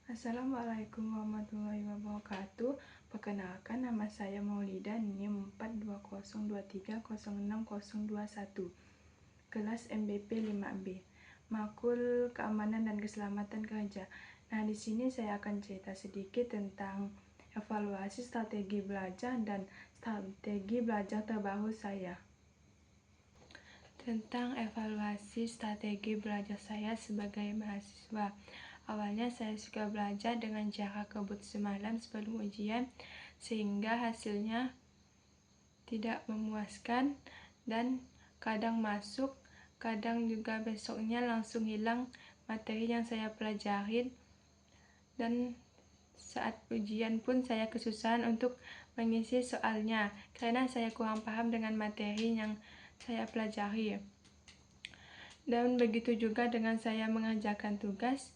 Assalamualaikum warahmatullahi wabarakatuh. Perkenalkan, nama saya Maulida, NIM 42023060021, kelas MBP 5B, Makul Keamanan dan Keselamatan Kerja. Nah, di sini saya akan cerita sedikit tentang evaluasi strategi belajar dan strategi belajar terbaru saya. Tentang evaluasi strategi belajar saya sebagai mahasiswa. Awalnya saya suka belajar dengan cara kebut semalam sebelum ujian, sehingga hasilnya tidak memuaskan dan kadang masuk, kadang juga besoknya langsung hilang materi yang saya pelajarin, dan saat ujian pun saya kesusahan untuk mengisi soalnya karena saya kurang paham dengan materi yang saya pelajari. Dan begitu juga dengan saya mengerjakan tugas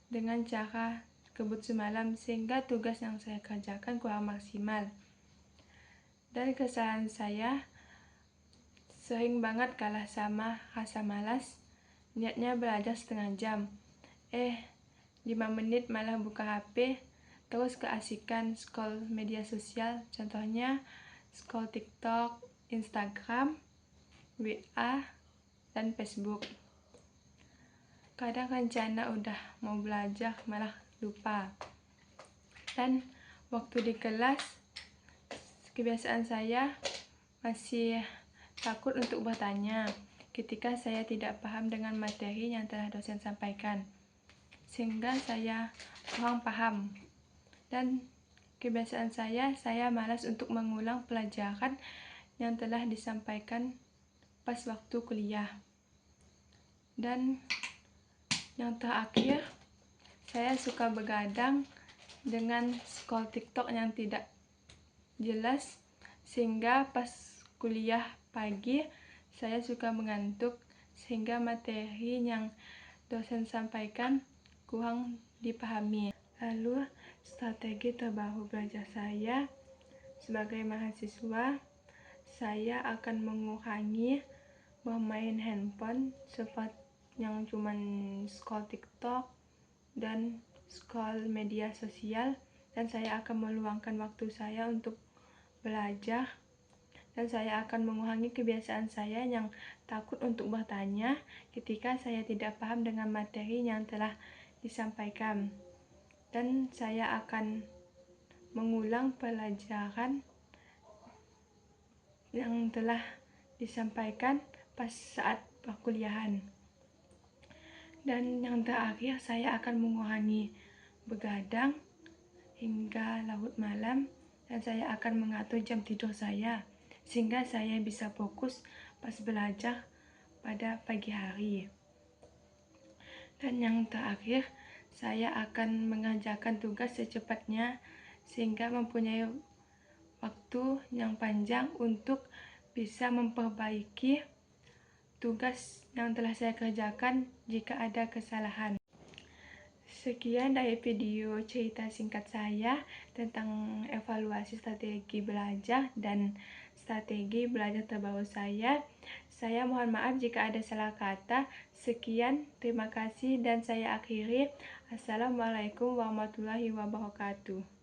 dengan cara kebut semalam, sehingga tugas yang saya kerjakan kurang maksimal. Dan kesalahan saya sering banget kalah sama rasa malas, niatnya belajar setengah jam, 5 menit malah buka HP, terus keasikan scroll media sosial, contohnya scroll TikTok, Instagram, WA, dan Facebook. Kadang rencana udah mau belajar malah lupa. Dan waktu di kelas, kebiasaan saya masih takut untuk bertanya ketika saya tidak paham dengan materi yang telah dosen sampaikan, sehingga saya kurang paham. Dan kebiasaan saya malas untuk mengulang pelajaran yang telah disampaikan pas waktu kuliah. Dan yang terakhir, saya suka begadang dengan scroll TikTok yang tidak jelas, sehingga pas kuliah pagi saya suka mengantuk, sehingga materi yang dosen sampaikan kurang dipahami. Lalu, strategi terbaru belajar saya sebagai mahasiswa, saya akan mengurangi bermain handphone seperti yang cuman scroll TikTok dan scroll media sosial, dan saya akan meluangkan waktu saya untuk belajar, dan saya akan mengurangi kebiasaan saya yang takut untuk bertanya ketika saya tidak paham dengan materi yang telah disampaikan, dan saya akan mengulang pelajaran yang telah disampaikan pas saat perkuliahan. Dan yang terakhir, saya akan mengurangi begadang hingga larut malam, dan saya akan mengatur jam tidur saya sehingga saya bisa fokus pas belajar pada pagi hari. Dan yang terakhir, saya akan mengerjakan tugas secepatnya sehingga mempunyai waktu yang panjang untuk bisa memperbaiki tugas yang telah saya kerjakan jika ada kesalahan. Sekian dari video cerita singkat saya tentang evaluasi strategi belajar dan strategi belajar terbaru saya. Saya mohon maaf jika ada salah kata. Sekian, terima kasih, dan saya akhiri. Assalamualaikum warahmatullahi wabarakatuh.